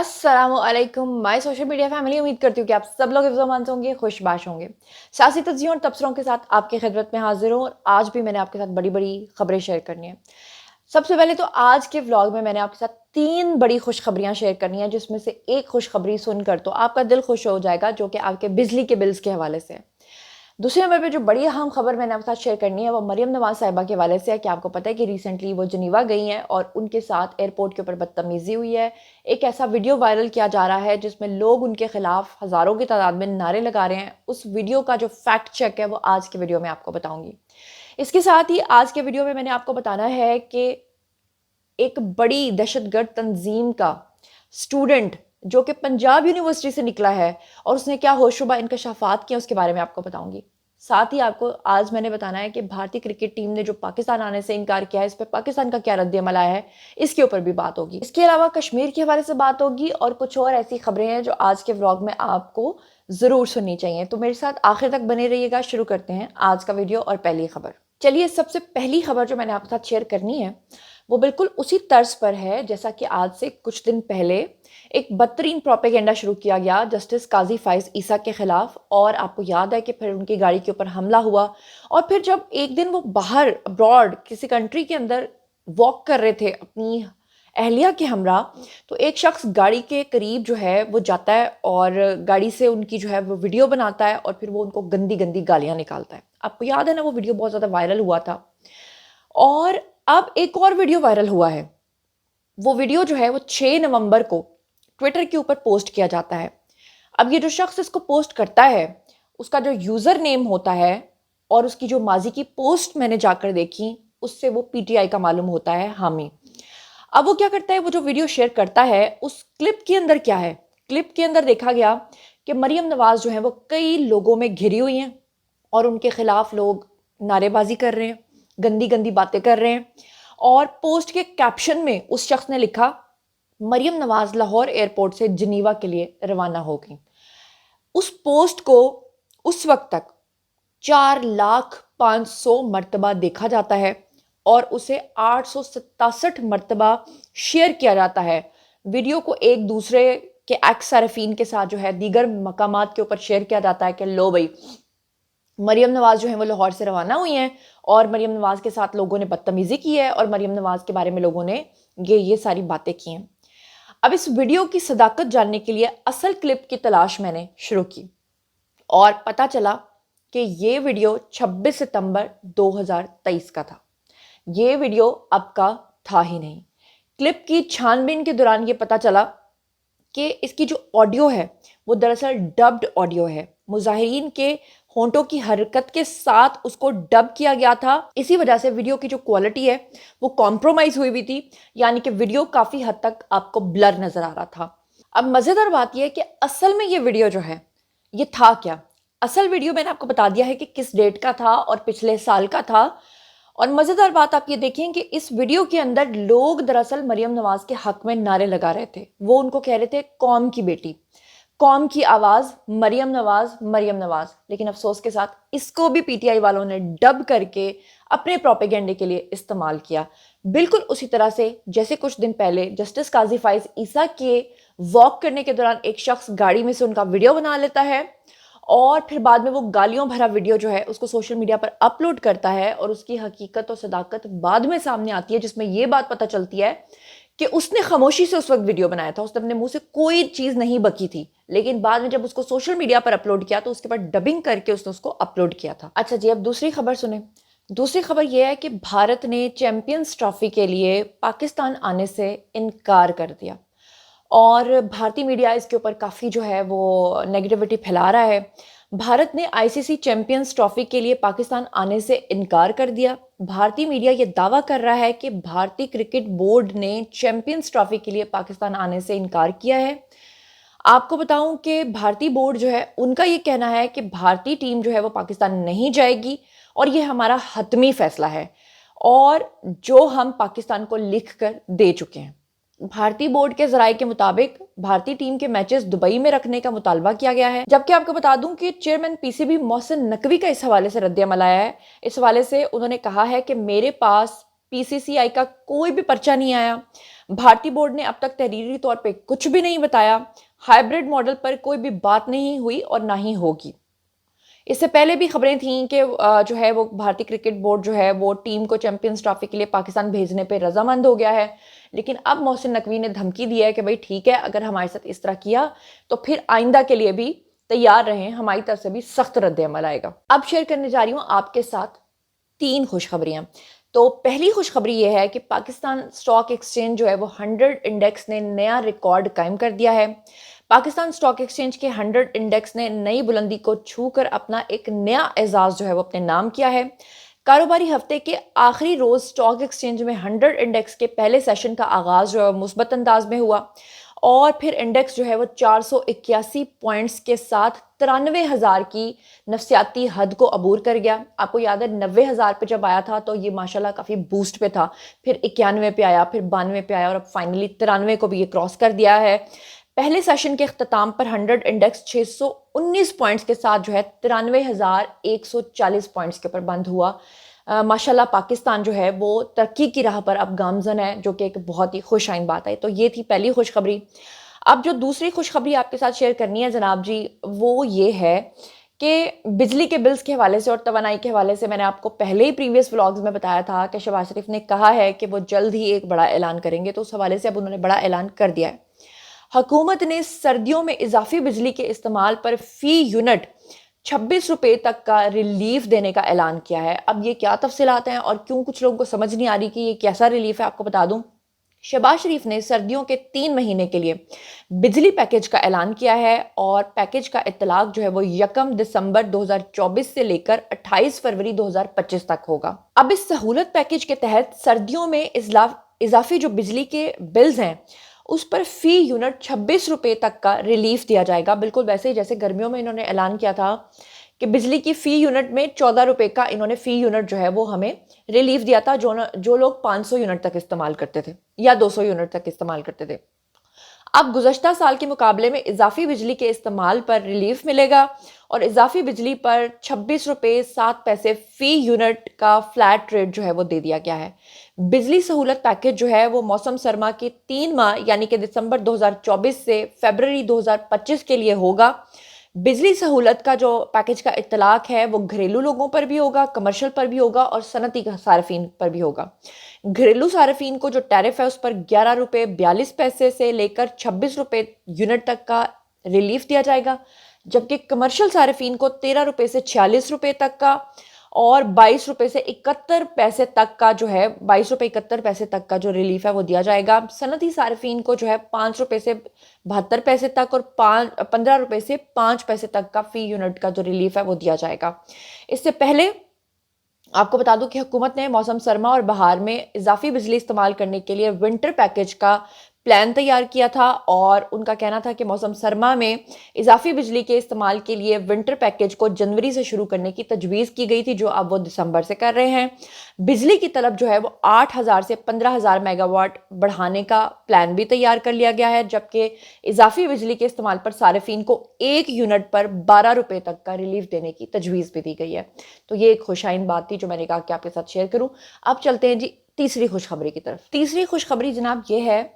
अस्सलाम वालेकुम my social media family. उम्मीद करती हूँ कि आप सब लोग हिफ्ज़-ओ-अमान से होंगे, खुशबाश होंगे। सियासी तज्ज़ियों और तबसरों के साथ आपकी खिदमत में हाज़िर हूँ और आज भी मैंने आपके साथ बड़ी-बड़ी खबरें शेयर करनी है। सबसे पहले तो आज के व्लॉग में मैंने आपके साथ 3 बड़ी खुशखबरियाँ शेयर करनी है, जिसमें से एक खुशखबरी सुनकर तो आपका दिल खुश हो जाएगा, जो कि आपके बिजली के बिल्स के हवाले से है। दूसरे नंबर पे जो बड़ी अहम खबर मैंने आपके साथ शेयर करनी है वो मरियम नवाज साहिबा के हवाले से है कि आपको पता है कि रिसेंटली वो जनीवा गई हैं और उनके साथ एयरपोर्ट के ऊपर बदतमीजी हुई है। एक ऐसा वीडियो वायरल किया जा रहा है जिसमें लोग उनके खिलाफ हज़ारों की तादाद में नारे लगा रहे हैं। उस वीडियो का जो फैक्ट चेक है वो आज के वीडियो में आपको बताऊंगी। इसके साथ ही आज के वीडियो में मैंने आपको बताना है कि एक बड़ी दहशतगर्द तंजीम का स्टूडेंट जो कि पंजाब यूनिवर्सिटी से निकला है और उसने क्या होशरुबा इंकशाफात किए उसके बारे में आपको बताऊंगी। साथ ही आपको आज मैंने बताना है कि भारतीय क्रिकेट टीम ने जो पाकिस्तान आने से इनकार किया है, इस पर पाकिस्तान का क्या रद्द-ए-अमल आया है, इसके ऊपर भी बात होगी। इसके अलावा कश्मीर के हवाले से बात होगी और कुछ और ऐसी खबरें हैं जो आज के व्लॉग में आपको ज़रूर सुननी चाहिए। तो मेरे साथ आखिर तक बने रहिएगा। शुरू करते हैं आज का वीडियो और पहली खबर। चलिए, सबसे पहली खबर जो मैंने आपके साथ शेयर करनी है वो बिल्कुल उसी तर्ज पर है जैसा कि आज से कुछ दिन पहले एक बदतरीन प्रोपेगेंडा शुरू किया गया जस्टिस काजी फाइज ईसा के खिलाफ। और आपको याद है कि फिर उनकी गाड़ी के ऊपर हमला हुआ और फिर जब एक दिन वो बाहर अब्रॉड किसी कंट्री के अंदर वॉक कर रहे थे अपनी अहलिया के हमरा, तो एक शख्स गाड़ी के करीब जो है वो जाता है और गाड़ी से उनकी जो है वो वीडियो बनाता है और फिर वो उनको गंदी गंदी गालियां निकालता है। आपको याद है ना, वो वीडियो बहुत ज़्यादा वायरल हुआ था। और अब एक और वीडियो वायरल हुआ है। वो वीडियो जो है वो 6 नवंबर को ट्विटर के ऊपर पोस्ट किया जाता है। अब ये जो शख्स इसको पोस्ट करता है उसका जो यूज़र नेम होता है और उसकी जो माजी की पोस्ट मैंने जाकर देखी उससे वो पीटीआई का मालूम होता है, हामी। अब वो क्या करता है, वो जो वीडियो शेयर करता है उस क्लिप के अंदर क्या है, क्लिप के अंदर देखा गया कि मरियम नवाज जो है वो कई लोगों में घिरी हुई हैं और उनके खिलाफ लोग नारेबाजी कर रहे हैं, गंदी गंदी बातें कर रहे हैं। और पोस्ट के कैप्शन में उस शख्स ने लिखा, मरियम नवाज लाहौर एयरपोर्ट से जनीवा के लिए रवाना हो गई। उस पोस्ट को उस वक्त तक 4,05,000 मरतबा देखा जाता है और उसे 867 मरतबा शेयर किया जाता है। वीडियो को एक दूसरे के एक्स सारफीन के साथ जो है दीगर मकामात के ऊपर शेयर किया जाता है कि लो भाई, मरियम नवाज जो है वो लाहौर से रवाना हुई हैं और मरियम नवाज के साथ लोगों ने बदतमीजी की है और मरियम नवाज के बारे में लोगों ने ये सारी बातें की हैं। अब इस वीडियो की सदाकत जानने के लिए असल क्लिप की तलाश मैंने शुरू की और पता चला कि ये वीडियो 26 सितंबर 2023 का था। ये वीडियो अब का था ही नहीं। क्लिप की छानबीन के दौरान ये पता चला कि इसकी जो ऑडियो है वो दरअसल डब्ड ऑडियो है। मुजाहिरीन के होंठों की हरकत के साथ उसको डब किया गया था। इसी वजह से वीडियो की जो क्वालिटी है वो कॉम्प्रोमाइज हुई हुई थी, यानी कि वीडियो काफ़ी हद तक आपको ब्लर नज़र आ रहा था। अब मज़ेदार बात यह है कि असल में ये वीडियो जो है ये था क्या। असल वीडियो मैंने आपको बता दिया है कि किस डेट का था और पिछले साल का था। और मज़ेदार बात आप ये देखें कि इस वीडियो के अंदर लोग दरअसल मरियम नवाज के हक में नारे लगा रहे थे। वो उनको कह रहे थे कौम की बेटी, कौम की आवाज़, मरियम नवाज, मरियम नवाज। लेकिन अफसोस के साथ इसको भी पीटीआई वालों ने डब करके अपने प्रोपेगेंडे के लिए इस्तेमाल किया। बिल्कुल उसी तरह से जैसे कुछ दिन पहले जस्टिस काजी फाइज ईसा के वॉक करने के दौरान एक शख्स गाड़ी में से उनका वीडियो बना लेता है और फिर बाद में वो गालियों भरा वीडियो जो है उसको सोशल मीडिया पर अपलोड करता है और उसकी हकीकत और सदाकत बाद में सामने आती है, जिसमें ये बात पता चलती है कि उसने खामोशी से उस वक्त वीडियो बनाया था, उसने अपने मुंह से कोई चीज़ नहीं बकी थी, लेकिन बाद में जब उसको सोशल मीडिया पर अपलोड किया तो उसके बाद डबिंग करके उसने उसको अपलोड किया था। अच्छा जी, अब दूसरी खबर सुने। दूसरी खबर यह है कि भारत ने चैंपियंस ट्रॉफी के लिए पाकिस्तान आने से इनकार कर दिया और भारतीय मीडिया इसके ऊपर काफ़ी जो है वो नेगेटिविटी फैला रहा है। भारत ने आईसीसी चैंपियंस ट्रॉफी के लिए पाकिस्तान आने से इनकार कर दिया। भारतीय मीडिया ये दावा कर रहा है कि भारतीय क्रिकेट बोर्ड ने चैंपियंस ट्रॉफी के लिए पाकिस्तान आने से इनकार किया है। आपको बताऊं कि भारतीय बोर्ड जो है उनका ये कहना है कि भारतीय टीम जो है वो पाकिस्तान नहीं जाएगी और ये हमारा हतमी फैसला है और जो हम पाकिस्तान को लिख कर दे चुके हैं। भारतीय बोर्ड के जराये के मुताबिक भारतीय टीम के मैचेस दुबई में रखने का मुतालबा किया गया है, जबकि आपको बता दूं कि चेयरमैन पीसीबी मोहसिन नकवी का इस हवाले से रद्द-ए-अमल आया है। इस हवाले से उन्होंने कहा है कि मेरे पास पीसीसीआई का कोई भी पर्चा नहीं आया। भारतीय बोर्ड ने अब तक तहरीरी तौर पे कुछ भी नहीं बताया। हाइब्रिड मॉडल पर कोई भी बात नहीं हुई और ना ही होगी। इससे पहले भी खबरें थीं कि जो है वो भारतीय क्रिकेट बोर्ड जो है वो टीम को चैंपियंस ट्रॉफी के लिए पाकिस्तान भेजने पे रजामंद हो गया है। लेकिन अब मोहसिन नकवी ने धमकी दी है कि भाई ठीक है, अगर हमारे साथ इस तरह किया तो फिर आइंदा के लिए भी तैयार रहें, हमारी तरफ से भी सख्त रद्द अमल आएगा। अब शेयर करने जा रही हूँ आपके साथ 3 खुशखबरियां। तो पहली खुशखबरी ये है कि पाकिस्तान स्टॉक एक्सचेंज जो है वो 100 इंडेक्स ने नया रिकॉर्ड कायम कर दिया है। पाकिस्तान स्टॉक एक्सचेंज के 100 इंडेक्स ने नई बुलंदी को छूकर अपना एक नया एजाज जो है वो अपने नाम किया है। कारोबारी हफ्ते के आखिरी रोज स्टॉक एक्सचेंज में 100 इंडेक्स के पहले सेशन का आगाज जो है मुस्बत अंदाज में हुआ और फिर इंडेक्स जो है वो 481 पॉइंट्स के साथ 93,000 की नफसियाती हद को अबूर कर गया। आपको याद है 90,000 पे जब आया था तो ये माशाल्लाह काफ़ी बूस्ट पे था, फिर 91 पे आया, फिर 92 पे आया और अब फाइनली 93 को भी ये क्रॉस कर दिया है। पहले सेशन के अख्ताम पर 100 इंडेक्स 619 पॉइंट्स के साथ जो है 93,140 पॉइंट्स के ऊपर बंद हुआ। माशाल्लाह पाकिस्तान जो है वो तरक्की की राह पर अब गामजन है, जो कि एक बहुत ही खुश आइन बात है। तो ये थी पहली खुशखबरी। अब जो दूसरी खुशखबरी आपके साथ शेयर करनी है जनाब जी, वो ये है कि बिजली के बिल्स के हवाले से और तवानाई के हवाले से मैंने आपको पहले ही प्रीवियस व्लॉग्स में बताया था कि शहबाज शरीफ ने कहा है कि वो जल्द ही एक बड़ा ऐलान करेंगे। तो उस हवाले से अब उन्होंने बड़ा ऐलान कर दिया है। हुकूमत ने सर्दियों में इजाफी बिजली के इस्तेमाल पर फी यूनिट 26 रुपए तक का रिलीफ देने का ऐलान किया है। अब ये क्या तफसीलात हैं और क्यों कुछ लोगों को समझ नहीं आ रही कि ये कैसा रिलीफ है, आपको बता दूं। शहबाज शरीफ ने सर्दियों के 3 महीने के लिए बिजली पैकेज का ऐलान किया है और पैकेज का इतलाक जो है वो 1 दिसंबर 2024 से लेकर 28 फरवरी 2025 तक होगा। अब इस सहूलत पैकेज के तहत सर्दियों में इजाफी जो बिजली के बिल्स हैं उस पर फी यूनिट 26 रुपए तक का रिलीफ दिया जाएगा। बिल्कुल वैसे ही जैसे गर्मियों में इन्होंने ऐलान किया था कि बिजली की फी यूनिट में 14 रुपए का इन्होंने फी यूनिट जो है वो हमें रिलीफ दिया था, जो लोग 500 यूनिट तक इस्तेमाल करते थे या 200 यूनिट तक इस्तेमाल करते थे। अब गुज़श्ता साल के मुकाबले में इजाफी बिजली के इस्तेमाल पर रिलीफ मिलेगा और इजाफी बिजली पर 26 रुपए 7 पैसे फी यूनिट का फ्लैट रेट जो है वो दे दिया गया है। बिजली सहूलत पैकेज जो है वो मौसम सरमा के 3 माह यानी कि दिसंबर 2024 से फरवरी 2025 के लिए होगा। बिजली सहूलत का जो पैकेज का इतलाक है वो घरेलू लोगों पर भी होगा, कमर्शियल पर भी होगा और सनती सार्फिन पर भी होगा। घरेलू सार्फिन को जो टैरिफ है उस पर 11 रुपये 42 पैसे से लेकर 26 रुपये यूनिट तक का रिलीफ दिया जाएगा, जबकि कमर्शियल सार्फिन को 13 रुपये से 46 रुपये तक का और 22 रुपये से 71 पैसे तक का जो है 22 रुपये 71 पैसे तक का जो रिलीफ है वो दिया जाएगा। सनती सार्फिन को जो है 5 रुपये से 72 पैसे तक और 15 रुपये से 5 पैसे तक का फी यूनिट का जो रिलीफ है वो दिया जाएगा। इससे पहले आपको बता दूं कि हुकूमत ने मौसम सरमा और बहार में इजाफी बिजली इस्तेमाल करने के लिए विंटर पैकेज का प्लान तैयार किया था और उनका कहना था कि मौसम सरमा में इजाफी बिजली के इस्तेमाल के लिए विंटर पैकेज को जनवरी से शुरू करने की तजवीज़ की गई थी, जो अब वो दिसंबर से कर रहे हैं। बिजली की तलब जो है वो 8,000 से 15,000 मेगावाट बढ़ाने का प्लान भी तैयार कर लिया गया है, जबकि इजाफी बिजली के इस्तेमाल पर सार्फिन को 1 यूनिट पर 12 रुपये तक का रिलीफ देने की तजवीज़ भी दी गई है। तो ये एक खुशाइन बात थी जो मैंने कहा कि आपके साथ शेयर करूँ। अब चलते हैं जी तीसरी खुशखबरी की तरफ। तीसरी खुशखबरी जनाब ये है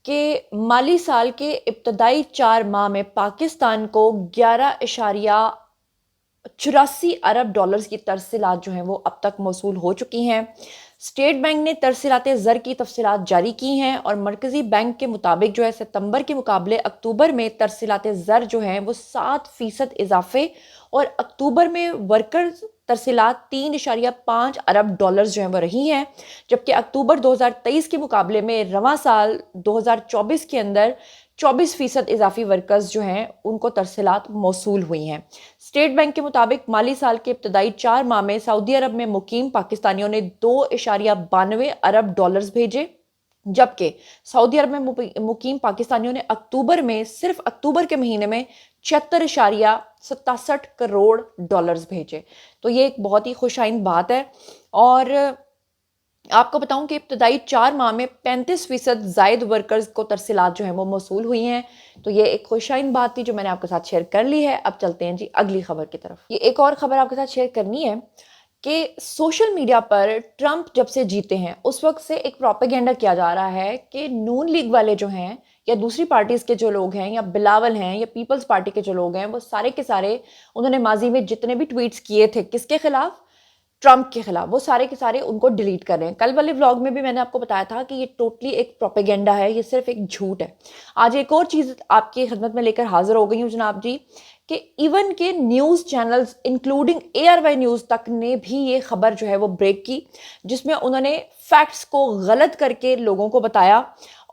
कि माली साल के इब्तदाई 4 माह में पाकिस्तान को 11.84 अरब डॉलर्स की तरसीलात जो हैं वो अब तक मौसूल हो चुकी हैं। स्टेट बैंक ने तरसीलात ज़र की तफसीलात जारी की हैं और मरकज़ी बैंक के मुताबिक जो है सितंबर के मुकाबले अक्टूबर में तरसीलात ज़र जो हैं वो 7% इजाफे और अक्टूबर में वर्कर्स तरसीलात 3.5 अरब डॉलर्स जो हैं वो रही हैं, जबकि अक्टूबर 2023 के मुकाबले में रवां साल 2024 के अंदर 24% इजाफी वर्कर्स जो हैं उनको तरसीलात मौसूल हुई हैं। स्टेट बैंक के मुताबिक माली साल के इब्तदाई 4 माह में सऊदी अरब में मुकीम पाकिस्तानियों ने 2.92 अरब डॉलर्स भेजे, जबकि सऊदी अरब में मुकीम पाकिस्तानियों ने अक्टूबर में सिर्फ अक्टूबर के महीने में 76.67 करोड़ डॉलर्स भेजे। तो ये एक बहुत ही खुशाइन बात है और आपको बताऊं कि इब्तदाई 4 माह में 35% जायद वर्कर्स को तरसीलात जो है वो मौसूल हुई हैं। तो ये एक खुशाइन बात थी जो मैंने आपके साथ शेयर कर ली है। अब चलते हैं जी अगली खबर की तरफ। ये एक और खबर आपके साथ शेयर करनी है کہ سوشل میڈیا پر ٹرمپ جب سے جیتے ہیں اس وقت سے ایک پروپیگنڈا کیا جا رہا ہے کہ نون لیگ والے جو ہیں یا دوسری پارٹیز کے جو لوگ ہیں یا بلاول ہیں یا پیپلز پارٹی کے جو لوگ ہیں وہ سارے کے سارے انہوں نے ماضی میں جتنے بھی ٹویٹس کیے تھے کس کے خلاف، ٹرمپ کے خلاف، وہ سارے کے سارے ان کو ڈیلیٹ کر رہے ہیں۔ کل والے ولاگ میں بھی میں نے آپ کو بتایا تھا کہ یہ ٹوٹلی ایک پروپیگنڈا ہے، یہ صرف ایک جھوٹ ہے۔ آج ایک اور چیز آپ کی خدمت میں لے کر حاضر ہو گئی ہوں جناب جی، کہ ایون کے news channels including ARY news تک نے بھی یہ خبر جو ہے وہ بریک کی، جس میں انہوں نے فیکٹس کو غلط کر کے لوگوں کو بتایا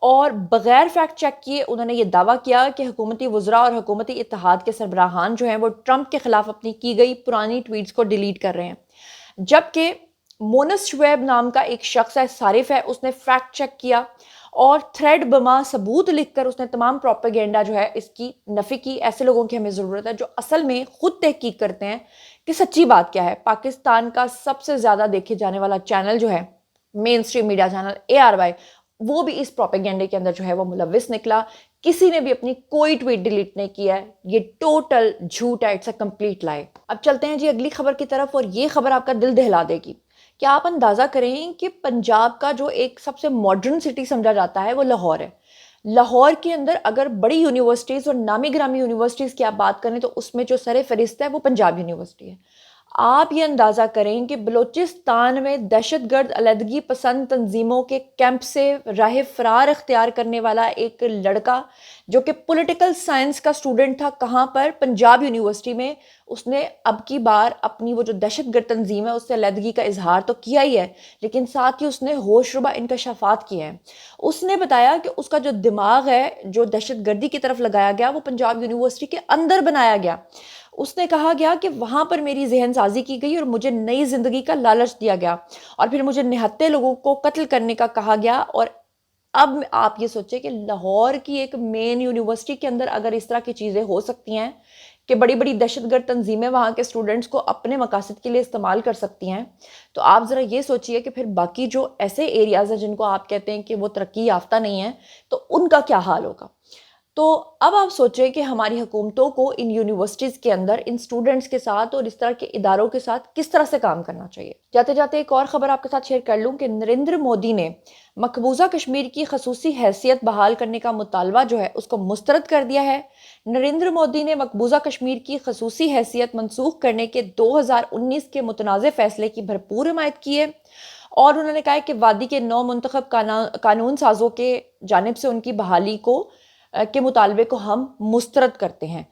اور بغیر فیکٹ چیک کیے انہوں نے یہ دعویٰ کیا کہ حکومتی وزراء اور حکومتی اتحاد کے سربراہان جو ہیں وہ ٹرمپ کے خلاف اپنی کی گئی پرانی ٹویٹس کو ڈیلیٹ کر رہے ہیں، جبکہ مونس شعیب نام کا ایک شخص ہے، صارف ہے، اس نے فیکٹ چیک کیا اور تھریڈ بما ثبوت لکھ کر اس نے تمام پروپیگنڈا جو ہے اس کی نفی کی۔ ایسے لوگوں کی ہمیں ضرورت ہے جو اصل میں خود تحقیق کرتے ہیں کہ سچی بات کیا ہے۔ پاکستان کا سب سے زیادہ دیکھے جانے والا چینل جو ہے، مین اسٹریم میڈیا چینل ARY، وہ بھی اس پروپیگنڈے کے اندر جو ہے وہ ملوث نکلا۔ کسی نے بھی اپنی کوئی ٹویٹ ڈیلیٹ نہیں کیا ہے، یہ ٹوٹل جھوٹ ہے، اٹس اے کمپلیٹ لائی۔ اب چلتے ہیں جی اگلی خبر کی طرف، اور یہ خبر آپ کا دل دہلا دے گی۔ کیا آپ اندازہ کریں کہ پنجاب کا جو ایک سب سے ماڈرن سٹی سمجھا جاتا ہے وہ لاہور ہے۔ لاہور کے اندر اگر بڑی یونیورسٹیز اور نامی گرامی یونیورسٹیز کی آپ بات کریں تو اس میں جو سر فہرست ہے وہ پنجاب یونیورسٹی ہے۔ آپ یہ اندازہ کریں کہ بلوچستان میں دہشت گرد علیحدگی پسند تنظیموں کے کیمپ سے راہ فرار اختیار کرنے والا ایک لڑکا جو کہ پولیٹیکل سائنس کا سٹوڈنٹ تھا، کہاں پر؟ پنجاب یونیورسٹی میں۔ اس نے اب کی بار اپنی وہ جو دہشت گرد تنظیم ہے اس سے علیحدگی کا اظہار تو کیا ہی ہے، لیکن ساتھ ہی اس نے ہوش ربا انکشافات کیے ہیں۔ اس نے بتایا کہ اس کا جو دماغ ہے جو دہشت گردی کی طرف لگایا گیا وہ پنجاب یونیورسٹی کے اندر بنایا گیا۔ اس نے کہا گیا کہ وہاں پر میری ذہن سازی کی گئی اور مجھے نئی زندگی کا لالچ دیا گیا اور پھر مجھے نہتے لوگوں کو قتل کرنے کا کہا گیا۔ اور اب آپ یہ سوچیں کہ لاہور کی ایک مین یونیورسٹی کے اندر اگر اس طرح کی چیزیں ہو سکتی ہیں کہ بڑی بڑی دہشت گرد تنظیمیں وہاں کے اسٹوڈنٹس کو اپنے مقاصد کے لیے استعمال کر سکتی ہیں، تو آپ ذرا یہ سوچئے کہ پھر باقی جو ایسے ایریاز ہیں جن کو آپ کہتے ہیں کہ وہ ترقی یافتہ نہیں ہیں تو ان کا کیا حال ہوگا۔ تو اب آپ سوچیں کہ ہماری حکومتوں کو ان یونیورسٹیز کے اندر ان اسٹوڈنٹس کے ساتھ اور اس طرح کے اداروں کے ساتھ کس طرح سے کام کرنا چاہیے۔ جاتے جاتے ایک اور خبر آپ کے ساتھ شیئر کر لوں کہ نریندر مودی نے مقبوضہ کشمیر کی خصوصی حیثیت بحال کرنے کا مطالبہ جو ہے اس کو مسترد کر دیا ہے۔ نریندر مودی نے مقبوضہ کشمیر کی خصوصی حیثیت منسوخ کرنے کے 2019 کے متنازع فیصلے کی بھرپور حمایت کی ہے، اور انہوں نے کہا ہے کہ وادی کے نو منتخب قانون سازوں کے جانب سے ان کی بحالی کے مطالبے کو ہم مسترد کرتے ہیں۔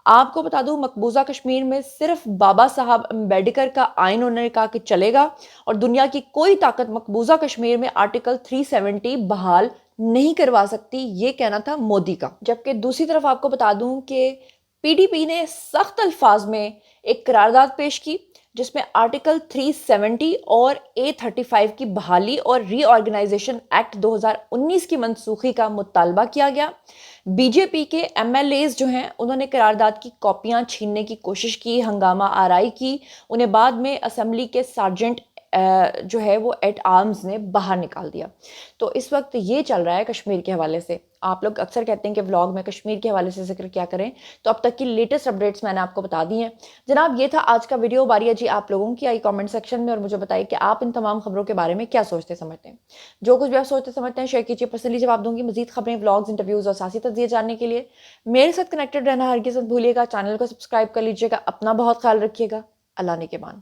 آپ کو بتا دوں مقبوضہ کشمیر میں صرف بابا صاحب امبیڈکر کا آئین انہوں نے کہا کہ چلے گا، اور دنیا کی کوئی طاقت مقبوضہ کشمیر میں آرٹیکل 370 بحال نہیں کروا سکتی، یہ کہنا تھا مودی کا۔ جبکہ دوسری طرف آپ کو بتا دوں کہ PDP نے سخت الفاظ میں ایک قرارداد پیش کی جس میں آرٹیکل 370 اور A35 کی بحالی اور ری آرگنائزیشن ایکٹ 2019 کی منسوخی کا مطالبہ کیا گیا۔ BJP کے MLAs جو ہیں انہوں نے قرارداد کی کاپیاں چھیننے کی کوشش کی، ہنگامہ آرائی کی، انہیں بعد میں اسمبلی کے سارجنٹ جو ہے وہ ایٹ آرمز نے باہر نکال دیا۔ تو اس وقت یہ چل رہا ہے کشمیر کے حوالے سے۔ آپ لوگ اکثر کہتے ہیں کہ ولاگ میں کشمیر کے حوالے سے ذکر کیا کریں، تو اب تک کی لیٹسٹ اپڈیٹس میں نے آپ کو بتا دی ہیں۔ جناب یہ تھا آج کا ویڈیو، باری ہے جی آپ لوگوں کی، آئی کامنٹ سیکشن میں اور مجھے بتائیے کہ آپ ان تمام خبروں کے بارے میں کیا سوچتے سمجھتے ہیں۔ جو کچھ بھی آپ سوچتے سمجھتے ہیں شیئر کیجیے، پرسنلی جواب دوں گی۔ مزید خبریں، ولاگز، انٹرویوز اور سیاسی تجزیے جاننے کے لیے میرے ساتھ کنیکٹڈ رہنا ہرگز مت بھولیے گا۔ چینل کو سبسکرائب کر لیجیے گا۔ اپنا بہت خیال رکھیے گا۔ اللہ نے کے مان۔